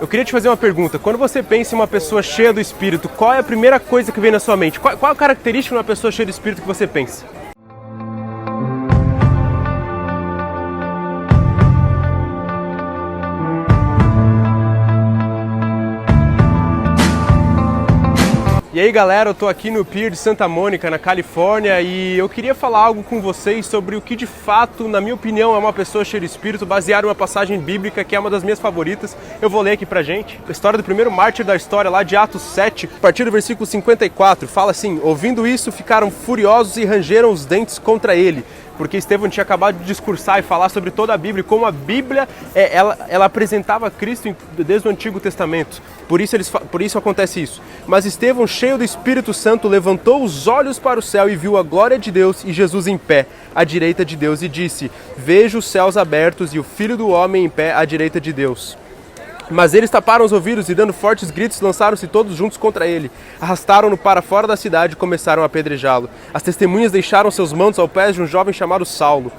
Eu queria te fazer uma pergunta. Quando você pensa em uma pessoa cheia do Espírito, qual é a primeira coisa que vem na sua mente? Qual a característica de uma pessoa cheia do Espírito que você pensa? E aí galera, eu tô aqui no Pier de Santa Mônica, na Califórnia, e eu queria falar algo com vocês sobre o que de fato, na minha opinião, é uma pessoa cheia de Espírito, baseado em uma passagem bíblica que é uma das minhas favoritas. Eu vou ler aqui pra gente. A história do primeiro mártir da história, lá de Atos 7, a partir do versículo 54, fala assim: ouvindo isso, ficaram furiosos e rangeram os dentes contra ele. Porque Estevão tinha acabado de discursar e falar sobre toda a Bíblia, como a Bíblia ela apresentava Cristo desde o Antigo Testamento. Por isso acontece isso. Mas Estevão, cheio do Espírito Santo, levantou os olhos para o céu e viu a glória de Deus e Jesus em pé, à direita de Deus, e disse: vejo os céus abertos e o Filho do Homem em pé, à direita de Deus. Mas eles taparam os ouvidos e, dando fortes gritos, lançaram-se todos juntos contra ele. Arrastaram-no para fora da cidade e começaram a apedrejá-lo. As testemunhas deixaram seus mantos ao pé de um jovem chamado Saulo.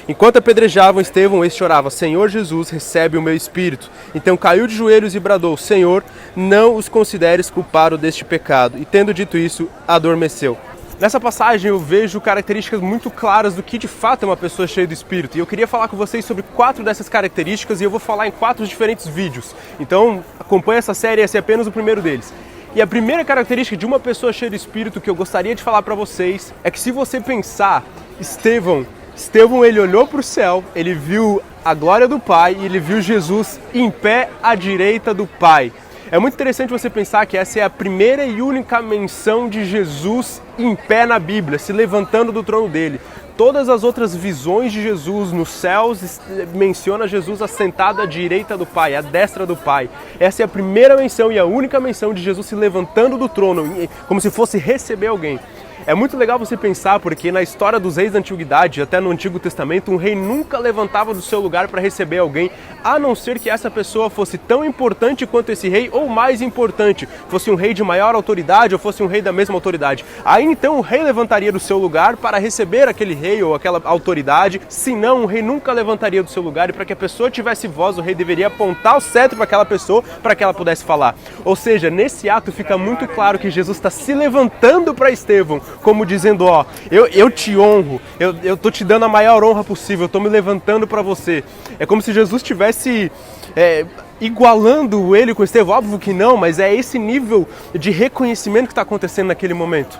Enquanto apedrejavam Estevão, este chorava: Senhor Jesus, recebe o meu espírito. Então caiu de joelhos e bradou: Senhor, não os consideres culpado deste pecado. E tendo dito isso, adormeceu. Nessa passagem eu vejo características muito claras do que de fato é uma pessoa cheia do Espírito. E eu queria falar com vocês sobre 4 dessas características, e eu vou falar em 4 diferentes vídeos. Então acompanhe essa série, esse é apenas o primeiro deles. E a primeira característica de uma pessoa cheia do Espírito que eu gostaria de falar para vocês é que, se você pensar, Estevão ele olhou para o céu, ele viu a glória do Pai e ele viu Jesus em pé à direita do Pai. É muito interessante você pensar que essa é a primeira e única menção de Jesus em pé na Bíblia, se levantando do trono dele. Todas as outras visões de Jesus nos céus mencionam Jesus assentado à direita do Pai, à destra do Pai. Essa é a primeira menção e a única menção de Jesus se levantando do trono, como se fosse receber alguém. É muito legal você pensar, porque na história dos reis da antiguidade, até no Antigo Testamento, um rei nunca levantava do seu lugar para receber alguém, a não ser que essa pessoa fosse tão importante quanto esse rei, ou mais importante, fosse um rei de maior autoridade ou fosse um rei da mesma autoridade. Aí então o rei levantaria do seu lugar para receber aquele rei ou aquela autoridade, senão o rei nunca levantaria do seu lugar, e para que a pessoa tivesse voz, o rei deveria apontar o cetro para aquela pessoa para que ela pudesse falar. Ou seja, nesse ato fica muito claro que Jesus está se levantando para Estevão, como dizendo: ó, eu te honro, eu tô te dando a maior honra possível, eu tô me levantando para você. É como se Jesus estivesse igualando ele com Estevão. Óbvio que não, mas é esse nível de reconhecimento que está acontecendo naquele momento.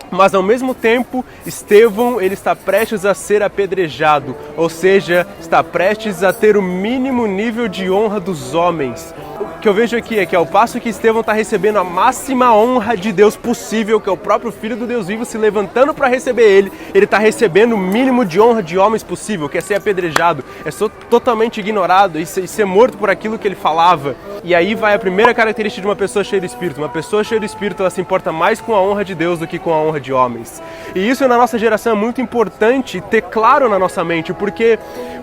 Mas ao mesmo tempo, Estevão ele está prestes a ser apedrejado, ou seja, está prestes a ter o mínimo nível de honra dos homens. O que eu vejo aqui é que, ao passo que Estevão está recebendo a máxima honra de Deus possível, que é o próprio Filho do Deus vivo se levantando para receber ele está recebendo o mínimo de honra de homens possível, que é ser apedrejado, é ser totalmente ignorado e ser morto por aquilo que ele falava. E aí vai a primeira característica de uma pessoa cheia do Espírito. Uma pessoa cheia do Espírito, ela se importa mais com a honra de Deus do que com a honra de homens. E isso na nossa geração é muito importante ter claro na nossa mente, porque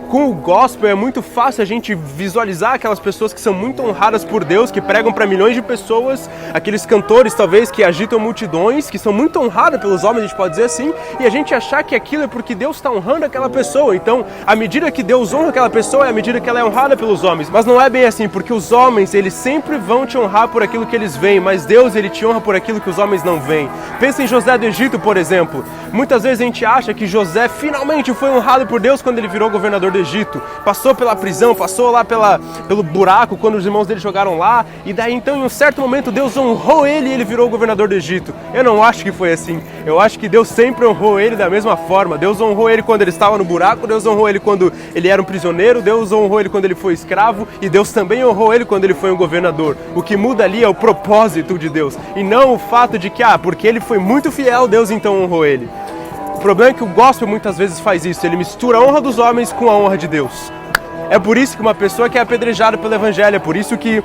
com o gospel é muito fácil a gente visualizar aquelas pessoas que são muito honradas por Deus, que pregam para milhões de pessoas, aqueles cantores talvez que agitam multidões, que são muito honrados pelos homens, a gente pode dizer assim, e a gente achar que aquilo é porque Deus está honrando aquela pessoa. Então, à medida que Deus honra aquela pessoa, é à medida que ela é honrada pelos homens. Mas não é bem assim, porque os homens, eles sempre vão te honrar por aquilo que eles veem, mas Deus, ele te honra por aquilo que os homens não veem. Pensa em José do Egito, por exemplo. Muitas vezes a gente acha que José finalmente foi honrado por Deus quando ele virou governador do Egito. Passou pela prisão, passou lá pelo buraco quando os irmãos dele jogaram lá, e daí então em um certo momento Deus honrou ele e ele virou governador do Egito. Eu não acho que foi assim. Eu acho que Deus sempre honrou ele da mesma forma. Deus honrou ele quando ele estava no buraco, Deus honrou ele quando ele era um prisioneiro, Deus honrou ele quando ele foi escravo, e Deus também honrou ele quando ele foi um governador. O que muda ali é o propósito de Deus, e não o fato de que, porque ele foi muito fiel, Deus então honrou ele. O problema é que o gospel muitas vezes faz isso, ele mistura a honra dos homens com a honra de Deus. É por isso que uma pessoa que é apedrejada pelo evangelho, é por isso que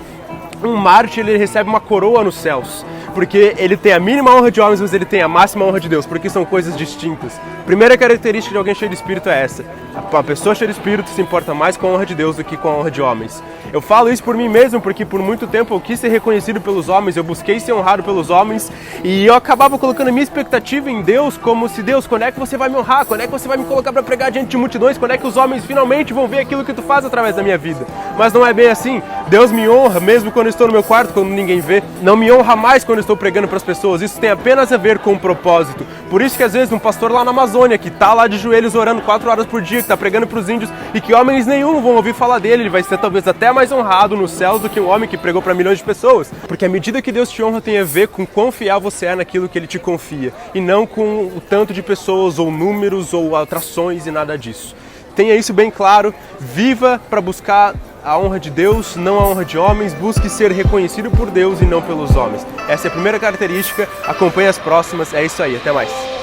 um mártir ele recebe uma coroa nos céus, porque ele tem a mínima honra de homens, mas ele tem a máxima honra de Deus, porque são coisas distintas. A primeira característica de alguém cheio de Espírito é essa: a pessoa cheia de Espírito se importa mais com a honra de Deus do que com a honra de homens. Eu falo isso por mim mesmo, porque por muito tempo eu quis ser reconhecido pelos homens, eu busquei ser honrado pelos homens, e eu acabava colocando a minha expectativa em Deus, como se: Deus, quando é que você vai me honrar? Quando é que você vai me colocar para pregar diante de multidões? Quando é que os homens finalmente vão ver aquilo que tu faz através da minha vida? Mas não é bem assim. Deus me honra mesmo quando eu estou no meu quarto, quando ninguém vê. Não me honra mais quando eu estou pregando para as pessoas. Isso tem apenas a ver com o propósito. Por isso que às vezes um pastor lá na Amazônia, que está lá de joelhos orando 4 horas por dia, que está pregando para os índios e que homens nenhum vão ouvir falar dele, ele vai ser talvez até mais honrado no céu do que um homem que pregou para milhões de pessoas. Porque a medida que Deus te honra tem a ver com quão fiel você é naquilo que Ele te confia. E não com o tanto de pessoas, ou números, ou atrações e nada disso. Tenha isso bem claro, viva para buscar a honra de Deus, não a honra de homens, busque ser reconhecido por Deus e não pelos homens. Essa é a primeira característica, acompanhe as próximas, é isso aí, até mais.